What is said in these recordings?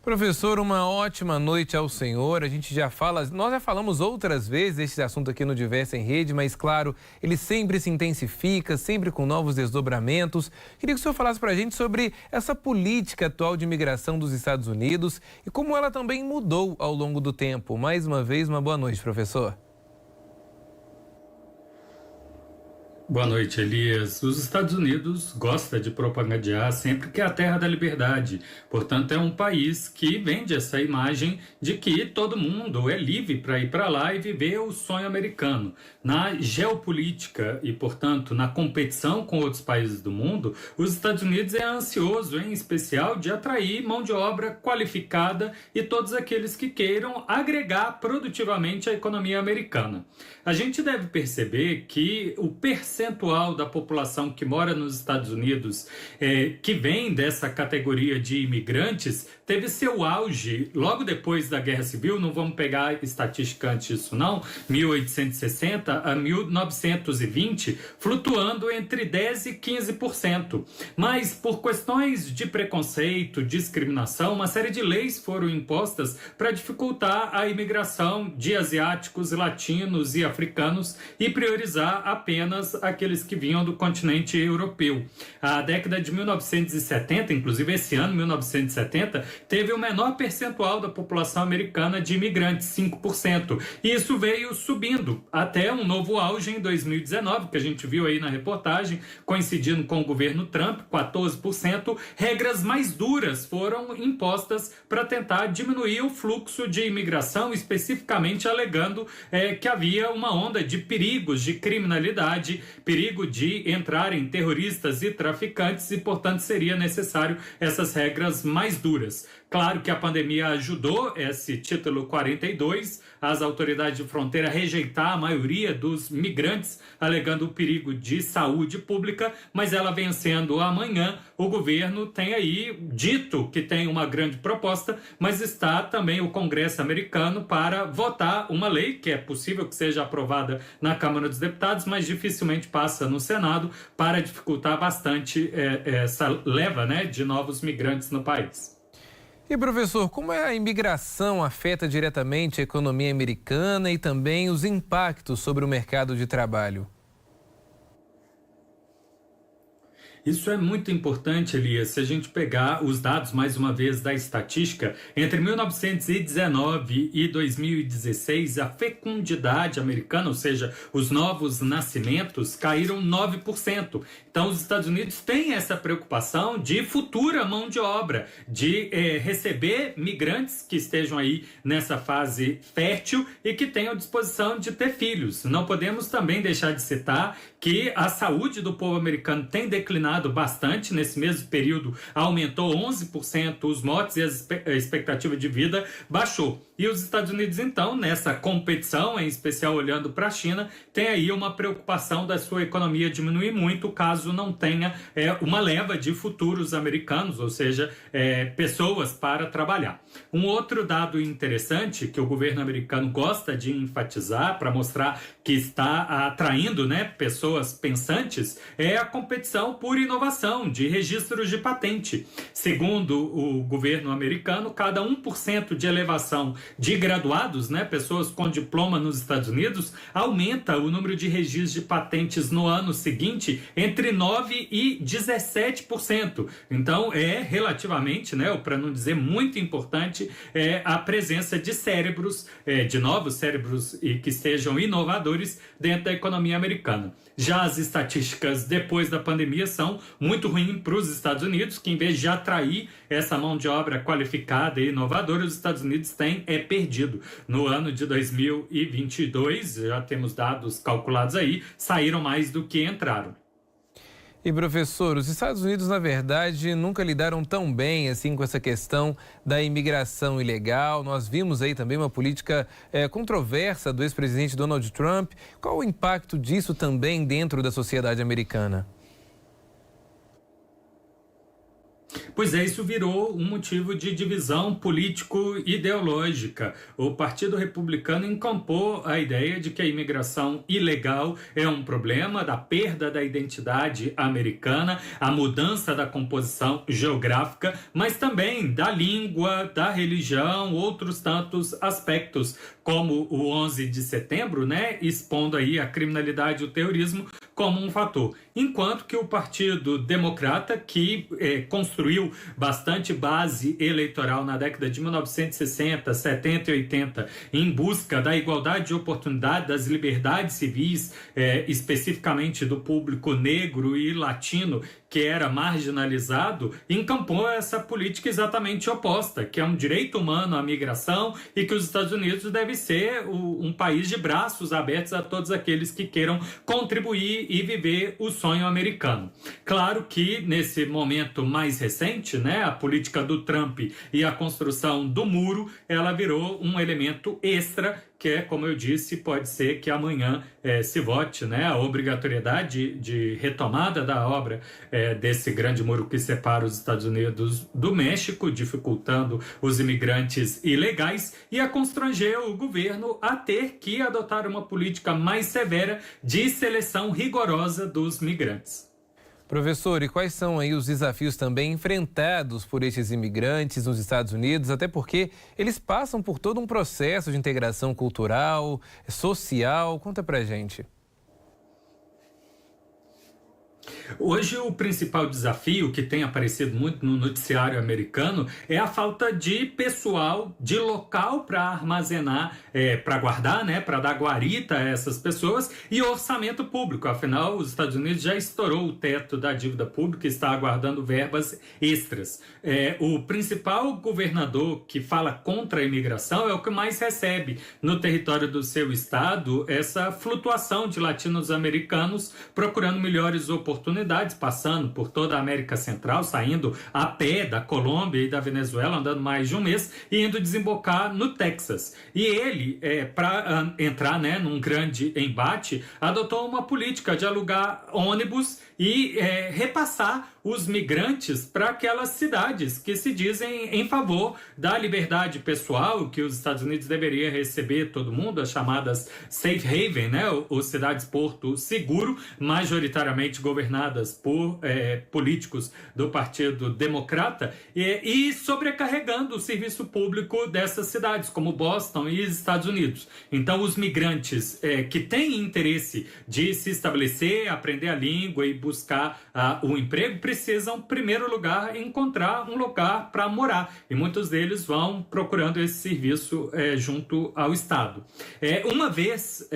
Professor, uma ótima noite ao senhor. Nós já falamos outras vezes desse assunto aqui no Diversa em Rede, mas claro, ele sempre se intensifica, sempre com novos desdobramentos. Queria que o senhor falasse para a gente sobre essa política atual de imigração dos Estados Unidos e como ela também mudou ao longo do tempo. Mais uma vez, uma boa noite, professor. Boa noite, Elias. Os Estados Unidos gostam de propagandear sempre que é a terra da liberdade. Portanto, é um país que vende essa imagem de que todo mundo é livre para ir para lá e viver o sonho americano. Na geopolítica e, portanto, na competição com outros países do mundo, os Estados Unidos é ansioso, em especial, de atrair mão de obra qualificada e todos aqueles que queiram agregar produtivamente a economia americana. A gente deve perceber que o percentual da população que mora nos Estados Unidos, que vem dessa categoria de imigrantes, teve seu auge logo depois da Guerra Civil. Não vamos pegar estatística antes disso não, 1860 a 1920, flutuando entre 10% e 15%. Mas por questões de preconceito, discriminação, uma série de leis foram impostas para dificultar a imigração de asiáticos, latinos e africanos e priorizar apenas aqueles que vinham do continente europeu. A década de 1970, inclusive esse ano, 1970, teve o menor percentual da população americana de imigrantes, 5%. E isso veio subindo até um novo auge em 2019, que a gente viu aí na reportagem, coincidindo com o governo Trump, 14%. Regras mais duras foram impostas para tentar diminuir o fluxo de imigração, especificamente alegando que havia uma onda de perigos de criminalidade, perigo de entrarem terroristas e traficantes e, portanto, seria necessário essas regras mais duras. Claro que a pandemia ajudou esse título 42, as autoridades de fronteira rejeitar a maioria dos migrantes, alegando o perigo de saúde pública, mas ela vencendo amanhã, o governo tem aí dito que tem uma grande proposta, mas está também o Congresso americano para votar uma lei, que é possível que seja aprovada na Câmara dos Deputados, mas dificilmente passa no Senado, para dificultar bastante essa leva, de novos migrantes no país. E, professor, como a imigração afeta diretamente a economia americana e também os impactos sobre o mercado de trabalho? Isso é muito importante, Elias, se a gente pegar os dados, mais uma vez, da estatística. Entre 1919 e 2016, a fecundidade americana, ou seja, os novos nascimentos, caíram 9%. Então, os Estados Unidos têm essa preocupação de futura mão de obra, de receber migrantes que estejam aí nessa fase fértil e que tenham disposição de ter filhos. Não podemos também deixar de citar que a saúde do povo americano tem declinado bastante. Nesse mesmo período aumentou 11% os mortes e a expectativa de vida baixou. E os Estados Unidos, então, nessa competição, em especial olhando para a China, tem aí uma preocupação da sua economia diminuir muito caso não tenha uma leva de futuros americanos, ou seja, pessoas para trabalhar. Um outro dado interessante que o governo americano gosta de enfatizar para mostrar que está atraindo pessoas pensantes é a competição por inovação de registros de patente. Segundo o governo americano, cada 1% de elevação de graduados, pessoas com diploma nos Estados Unidos, aumenta o número de registros de patentes no ano seguinte entre 9% e 17%. Então, é relativamente, para não dizer muito importante, a presença de cérebros, de novos cérebros e que estejam inovadores dentro da economia americana. Já as estatísticas depois da pandemia são muito ruins para os Estados Unidos, que em vez de atrair essa mão de obra qualificada e inovadora, os Estados Unidos têm perdido. No ano de 2022, já temos dados calculados aí, saíram mais do que entraram. E, professor, os Estados Unidos, na verdade, nunca lidaram tão bem assim com essa questão da imigração ilegal. Nós vimos aí também uma política controversa do ex-presidente Donald Trump. Qual o impacto disso também dentro da sociedade americana? Pois é, isso virou um motivo de divisão político-ideológica. O Partido Republicano encampou a ideia de que a imigração ilegal é um problema, da perda da identidade americana, a mudança da composição geográfica, mas também da língua, da religião, outros tantos aspectos, como o 11 de setembro, né, expondo aí a criminalidade e o terrorismo como um fator. Enquanto que o Partido Democrata, que construiu bastante base eleitoral na década de 1960, 70 e 80, em busca da igualdade de oportunidade, das liberdades civis, especificamente do público negro e latino, que era marginalizado, encampou essa política exatamente oposta, que é um direito humano à migração e que os Estados Unidos deve ser um país de braços abertos a todos aqueles que queiram contribuir e viver o sonho americano. Claro que nesse momento mais recente, né, a política do Trump e a construção do muro, ela virou um elemento extra, que é, como eu disse, pode ser que amanhã se vote, né, a obrigatoriedade de retomada da obra desse grande muro que separa os Estados Unidos do México, dificultando os imigrantes ilegais, e a constranger o governo a ter que adotar uma política mais severa de seleção rigorosa dos migrantes. Professor, e quais são aí os desafios também enfrentados por esses imigrantes nos Estados Unidos, até porque eles passam por todo um processo de integração cultural, social? Conta pra gente. Hoje o principal desafio que tem aparecido muito no noticiário americano é a falta de pessoal, de local para armazenar, para guardar, né, para dar guarita a essas pessoas, e orçamento público. Afinal, os Estados Unidos já estourou o teto da dívida pública e está aguardando verbas extras. O principal governador que fala contra a imigração é o que mais recebe no território do seu estado essa flutuação de latinos-americanos procurando melhores oportunidades, passando por toda a América Central, saindo a pé da Colômbia e da Venezuela, andando mais de um mês e indo desembocar no Texas. E ele, para entrar, né, num grande embate, adotou uma política de alugar ônibus e repassar os migrantes para aquelas cidades que se dizem em favor da liberdade pessoal, que os Estados Unidos deveriam receber todo mundo, as chamadas safe haven, né, ou cidades porto seguro, majoritariamente governadas por políticos do Partido Democrata, e sobrecarregando o serviço público dessas cidades, como Boston e Estados Unidos. Então, os migrantes que têm interesse de se estabelecer, aprender a língua e buscar o emprego, precisam, em primeiro lugar, encontrar um lugar para morar. E muitos deles vão procurando esse serviço junto ao Estado. Uma vez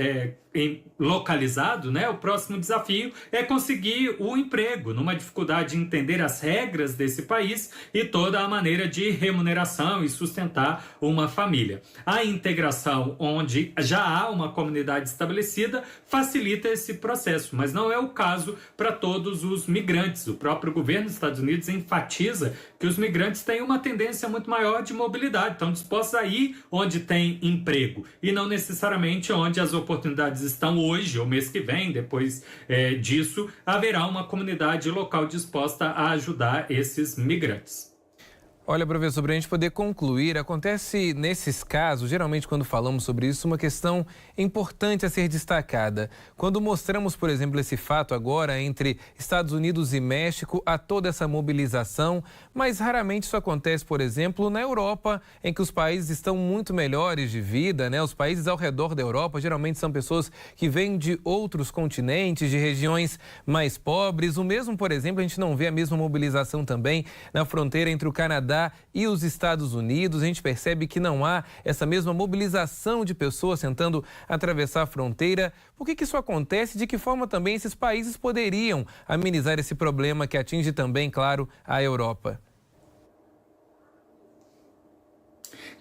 localizado, né, o próximo desafio é conseguir o emprego, numa dificuldade de entender as regras desse país e toda a maneira de remuneração e sustentar uma família. A integração, onde já há uma comunidade estabelecida, facilita esse processo, mas não é o caso para todos os migrantes. O próprio governo dos Estados Unidos enfatiza que os migrantes têm uma tendência muito maior de mobilidade, estão dispostos a ir onde tem emprego e não necessariamente onde as oportunidades estão hoje ou mês que vem. Depois disso, haverá uma comunidade local disposta a ajudar esses migrantes. Olha, professor, para a gente poder concluir, acontece nesses casos, geralmente quando falamos sobre isso, uma questão importante a ser destacada. Quando mostramos, por exemplo, esse fato agora entre Estados Unidos e México, há toda essa mobilização, mas raramente isso acontece, por exemplo, na Europa, em que os países estão muito melhores de vida, né? Os países ao redor da Europa geralmente são pessoas que vêm de outros continentes, de regiões mais pobres. O mesmo, por exemplo, a gente não vê a mesma mobilização também na fronteira entre o Canadá e os Estados Unidos. A gente percebe que não há essa mesma mobilização de pessoas tentando atravessar a fronteira. Por que isso acontece? De que forma também esses países poderiam amenizar esse problema que atinge também, claro, a Europa?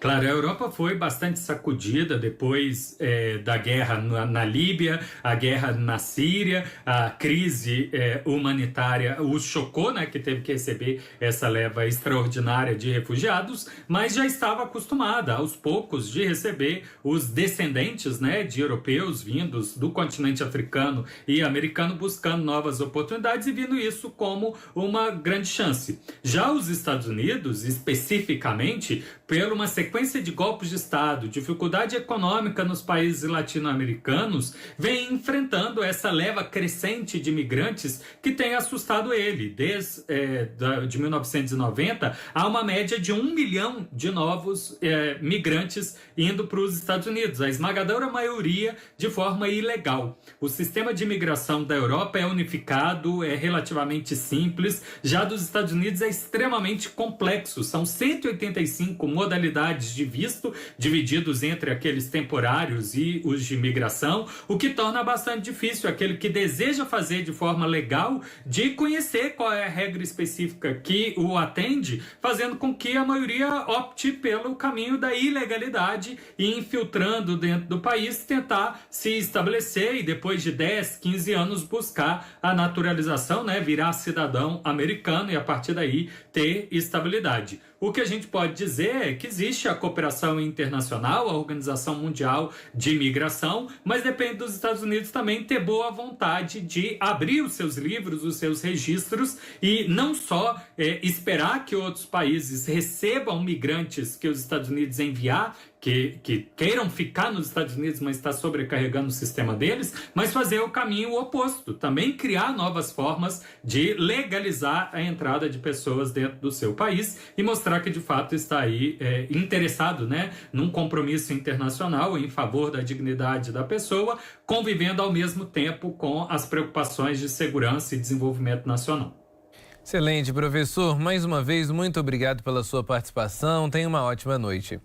Claro, a Europa foi bastante sacudida depois da guerra na Líbia, a guerra na Síria, a crise humanitária os chocou, né, que teve que receber essa leva extraordinária de refugiados, mas já estava acostumada aos poucos de receber os descendentes, né, de europeus vindos do continente africano e americano buscando novas oportunidades e vendo isso como uma grande chance. Já os Estados Unidos, especificamente, por uma sequência de golpes de Estado, dificuldade econômica nos países latino-americanos, vem enfrentando essa leva crescente de imigrantes que tem assustado ele. Desde de 1990, há uma média de 1 milhão de novos migrantes indo para os Estados Unidos, a esmagadora maioria de forma ilegal. O sistema de imigração da Europa é unificado, é relativamente simples, já dos Estados Unidos é extremamente complexo, são 185 modalidades de visto, divididos entre aqueles temporários e os de imigração, o que torna bastante difícil aquele que deseja fazer de forma legal de conhecer qual é a regra específica que o atende, fazendo com que a maioria opte pelo caminho da ilegalidade e infiltrando dentro do país, tentar se estabelecer e depois de 10, 15 anos buscar a naturalização, né, virar cidadão americano e a partir daí ter estabilidade. O que a gente pode dizer é que existe a cooperação internacional, a Organização Mundial de Imigração, mas depende dos Estados Unidos também ter boa vontade de abrir os seus livros, os seus registros e não só esperar que outros países recebam migrantes que os Estados Unidos enviar, que queiram ficar nos Estados Unidos, mas está sobrecarregando o sistema deles, mas fazer o caminho oposto, também criar novas formas de legalizar a entrada de pessoas dentro do seu país e mostrar que de fato está aí interessado, né, num compromisso internacional em favor da dignidade da pessoa, convivendo ao mesmo tempo com as preocupações de segurança e desenvolvimento nacional. Excelente, professor. Mais uma vez, muito obrigado pela sua participação. Tenha uma ótima noite.